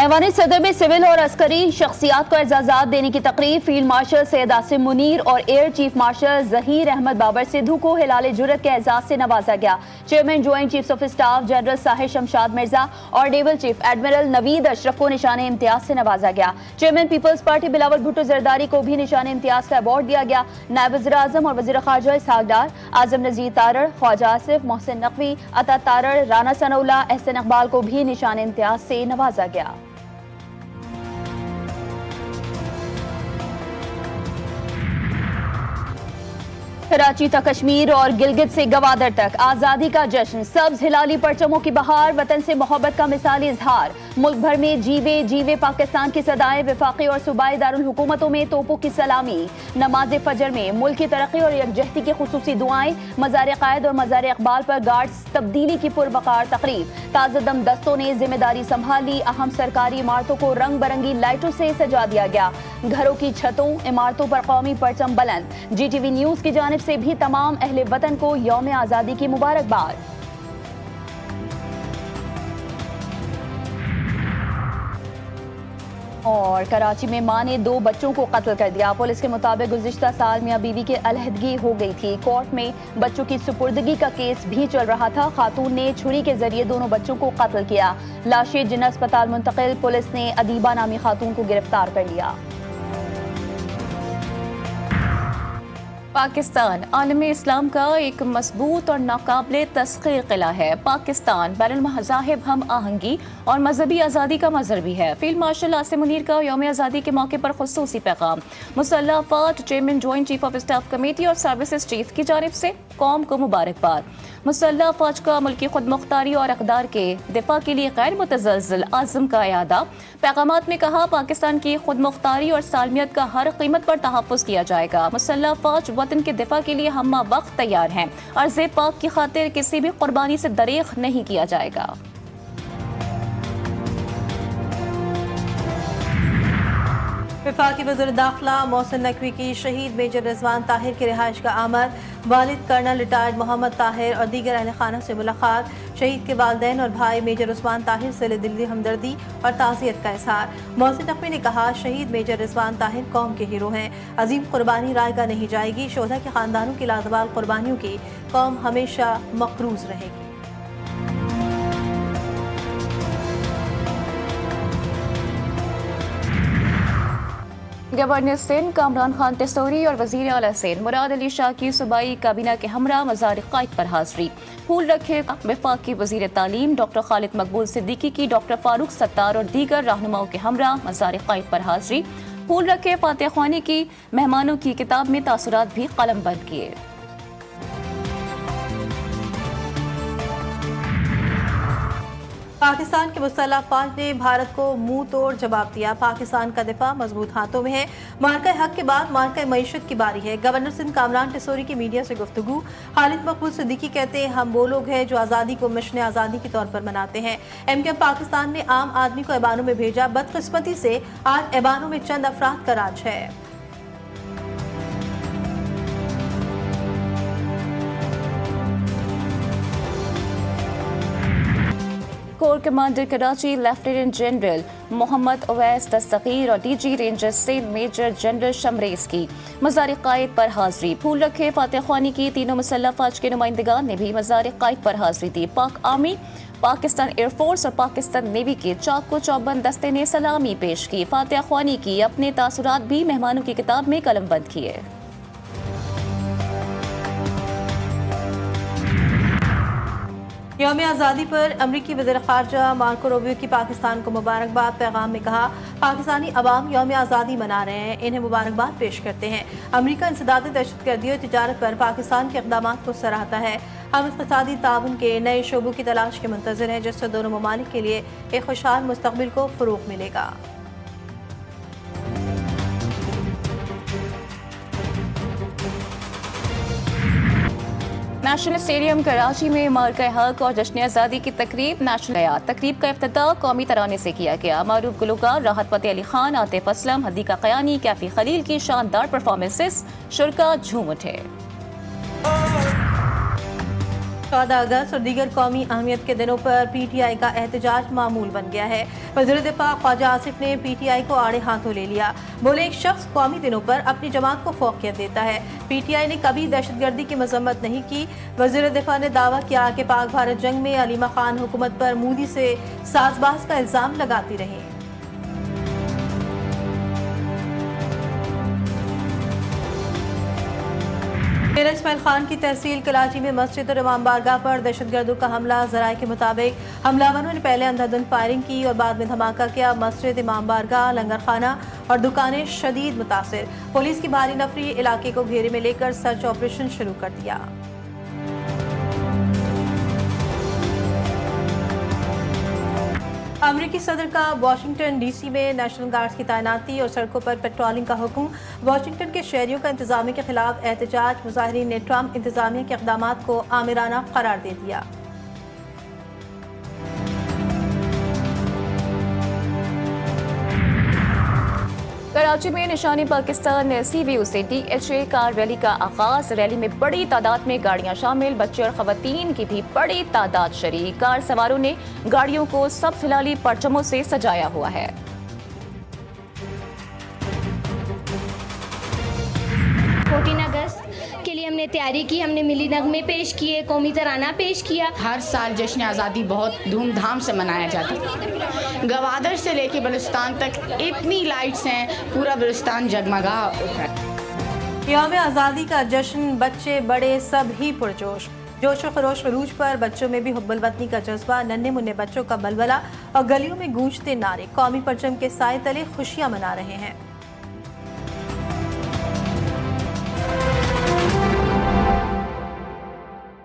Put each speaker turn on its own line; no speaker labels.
ऐवान सदर में सिविल और अस्करी शख्सियात को एजाजात देने की तकरीब फील्ड मार्शल सैयद आसिम मुनीर और air chief marshal Zaheer Ahmed Babar Sidhu को हिलाल जुरत के एजाज से नवाजा गया। Chairman joint chiefs of staff general Sahir Shamshad Mirza और naval chief admiral Naveed Ashraf को निशान इम्तियाज से नवाजा गया। Chairman people's party Bilawal Bhutto Zardari को भी निशान इम्तियाज का अवार्ड दिया गया। नायब वज़ीर आज़म और वज़ीर ख़ारजा इसहाक डार, आज़म नज़ीर तारड़, ख्वाजा आसिफ, मोहसिन नकवी, अता तारड़, राना सनौला, एहसन इकबाल को भी निशान इम्तियाज से नवाजा गया। कराची तक कश्मीर और गिलगित से गवादर तक आज़ादी का जश्न, सब्ज हिलाली परचमों की बहार, वतन से मोहब्बत का मिसाली इजहार। मुल्क भर में जीवे जीवे पाकिस्तान की सदाएं, वफाकी और सूबाई दारुल हुकूमतों में तोपों की सलामी। नमाज फजर में मुल्क की तरक्की और यकजहती की खुसूसी दुआएं। मज़ार क़ायद और मज़ार इकबाल पर गार्ड्स तब्दीली की पुरवकार तकरीब। ताज़दम दस्तों ने जिम्मेदारी संभाली। अहम सरकारी इमारतों को रंग बिरंगी लाइटों से सजा दिया गया। घरों की छतों, इमारतों पर कौमी परचम बुलंद। GTV न्यूज़ की जानिब से भी तमाम अहले वतन को यौम आज़ादी की मुबारकबाद। और कराची में मां ने 2 बच्चों को कत्ल कर दिया। पुलिस के मुताबिक गुज़िश्ता साल मियां बीवी की अलहदगी हो गई थी। कोर्ट में बच्चों की सुपुर्दगी का केस भी चल रहा था। खातून ने छुरी के जरिए दोनों बच्चों को कत्ल किया। लाशें जिन्ना अस्पताल मुंतकिल। पुलिस ने अदीबा नामी खातून को गिरफ्तार कर लिया। पाकिस्तान आलम इस्लाम का एक मजबूत और नाकाबिले तस्खीर किला है। पाकिस्तान बैनुल मज़ाहिब हम आहंगी और मजहबी आज़ादी का मज़हर भी है। फील्ड मार्शल आसिम मुनीर का यौम आज़ादी के मौके पर खुसूसी पैगाम। मुसल्लह अफ़वाज, chairman joint chief of staff committee और सर्विसेज चीफ की जानिब से कौम को मुबारकबाद। मुसल्लह अफ़वाज का मुल्की खुद मुख्तारी और अक़दार के दिफा के लिए गैर मुतज़लज़ल आज़म का यादा। पैगामात में कहा, पाकिस्तान की खुद मुख्तारी और सालमियत का हर कीमत पर तहफ़्फ़ुज़ किया जाएगा। मुसल्लह अफ़वाज वतन के दिफा के लिए हम्मा वक्त तैयार हैं। अर्ज़े पाक की खातिर किसी भी कुर्बानी से दरेख नहीं किया जाएगा।
वफाकी वज़ीर दाखिला मोहसिन नकवी की शहीद मेजर रिजवान ताहिर की रिहाइश का आमद। वालिद कर्नल रिटायर्ड मोहम्मद ताहिर और दीगर अहले खाना से मुलाकात। शहीद के वालिदैन और भाई मेजर उस्मान ताहिर से दिली हमदर्दी और ताज़ियत का इज़हार। मोहसिन नकवी ने कहा, शहीद मेजर रिजवान ताहिर कौम के हीरो हैं। अजीम कुर्बानी रायगा नहीं जाएगी। शोधा के खानदानों की लाजवाल कुर्बानियों की कौम हमेशा मकरूज रहेगी।
गवर्नर सिंध कामरान खान टेसोरी और वजीर आला सिंध मुराद अली शाह की सूबाई काबीना के हमरा मज़ार क़ायद पर हाज़री। फूल रखे वफाकी वजीर तालीम डॉक्टर खालिद मकबूल सिद्दीकी की डॉक्टर फारूक सत्तार और दीगर रहनुमाओं के हमरा मज़ार क़ायद पर हाज़री। फूल रखे फातिहा ख्वानी की मेहमानों की किताब में तासुरात भी कलमबंद किए।
पाकिस्तान के मुसल्लह अफ़वाज ने भारत को मुंह तोड़ जवाब दिया। पाकिस्तान का दिफा मजबूत हाथों में है। मार्का हक के बाद मार्का मईशत की बारी है। गवर्नर सिंध कामरान टेसोरी की मीडिया से गुफ्तगू। खालिद मकबूल सिद्दीकी कहते हैं, हम वो लोग हैं जो आज़ादी को मिशन आज़ादी के तौर पर मनाते हैं। MKM पाकिस्तान ने आम आदमी को ऐवानों में भेजा। बदकिस्मती से आज ऐवानों में चंद अफराद का राज है।
Corps commander Karachi lieutenant general Mohammad Awais Dastgir और DG ranger Sindh major general Shamrez की मज़ार क़ायद पर हाज़री। फूल रखे फातिहा ख्वानी की तीनों मुसल्लह अफ़वाज के नुमाइंदगान ने भी मज़ार क़ायद पर हाज़री दी। पाक आर्मी, पाकिस्तान एयरफोर्स और पाकिस्तान नेवी के चाको चौबंद दस्ते ने सलामी पेश की। फातिहा ख्वानी की अपने तासुरात भी मेहमानों की किताब में कलमबंद किए।
यौम आज़ादी पर अमरीकी वज़ीर ख़ारजा मार्को रूबियो की पाकिस्तान को मुबारकबाद। पैगाम में कहा, पाकिस्तानी अवाम यौम आज़ादी मना रहे हैं, इन्हें मुबारकबाद पेश करते हैं। अमरीका इंसदाद दहशतगर्दी और तिजारत पर पाकिस्तान के इक़दाम को सराहता है। हम इक़्तिसादी ताउन के नए शोबों की तलाश के मुंतज़िर हैं, जिससे दोनों ममालिक के लिए एक खुशहाल मुस्तक़बिल को फ़रोग़ मिलेगा।
नेशनल स्टेडियम कराची में मार्का हक और जश्न आज़ादी की तकरीब नेशनल तकरीब का इफ्तिताह कौमी तराने से किया गया। मारूफ गुलकार राहत फ़तेह अली खान, आतिफ असलम, हदीका क़यानी, कैफी खलील की शानदार परफॉर्मेंसेस शुरा झूम उठे।
14 अगस्त और दीगर कौमी अहमियत के दिनों पर PTI का एहतजाज मामूल बन गया है। वज़ीर दिफा ख्वाजा आसिफ ने PTI को आड़े हाथों ले लिया। बोले, एक शख्स कौमी दिनों पर अपनी जमात को फौकियत देता है। PTI ने कभी दहशतगर्दी की मजम्मत नहीं की। वज़ीर दिफा ने दावा किया कि पाक भारत जंग में अलीमा खान हुकूमत पर मोदी से साजबाज का इल्जाम लगाती रही। मेरा इस्माइल खान की तहसील कराची में मस्जिद और इमाम बारगाह पर दहशतगर्दों का हमला। ज़राए के मुताबिक हमलावरों ने पहले अंधाधुंध फायरिंग की और बाद में धमाका किया। मस्जिद, इमाम बारगाह, लंगर खाना और दुकानें शदीद मुतासिर। पुलिस की भारी नफरी इलाके को घेरे में लेकर सर्च ऑपरेशन शुरू कर दिया। अमरीकी सदर का वाशिंगटन DC में नेशनल गार्ड्स की तैनाती और सड़कों पर पेट्रोलिंग का हुक्म। वाशिंगटन के शहरियों का इंतजामिया के खिलाफ एहतजाज। मुजाहिरीन ने ट्रंप इंतजामिया के इक़दामात को आमिराना करार दे दिया।
कराची में निशानी पाकिस्तान CVU से DHA कार रैली का आगाज। रैली में बड़ी तादाद में गाड़ियां शामिल, बच्चे और खवातीन की भी बड़ी तादाद शरीक। कार सवारों ने गाड़ियों को सब्ज़ हिलाली परचमों से सजाया हुआ है।
14 अगस्त के लिए हमने तैयारी की, हमने मिली नगमे पेश किए, कौमी तराना पेश किया।
हर साल जश्न आज़ादी बहुत धूमधाम से मनाया जाता है। गवादर से लेके बलुस्तान तक इतनी लाइट्स हैं, पूरा बलुस्तान जगमगा उठा है।
यौम आज़ादी का जश्न, बच्चे बड़े सब ही पुरजोश। जोश और खरोश अरूज पर, बच्चों में भी हुब्बुल वतनी का जज्बा। नन्हे मुन्ने बच्चों का बलबला और गलियों में गूंजते नारे। कौमी परचम के साए तले खुशियां मना रहे हैं।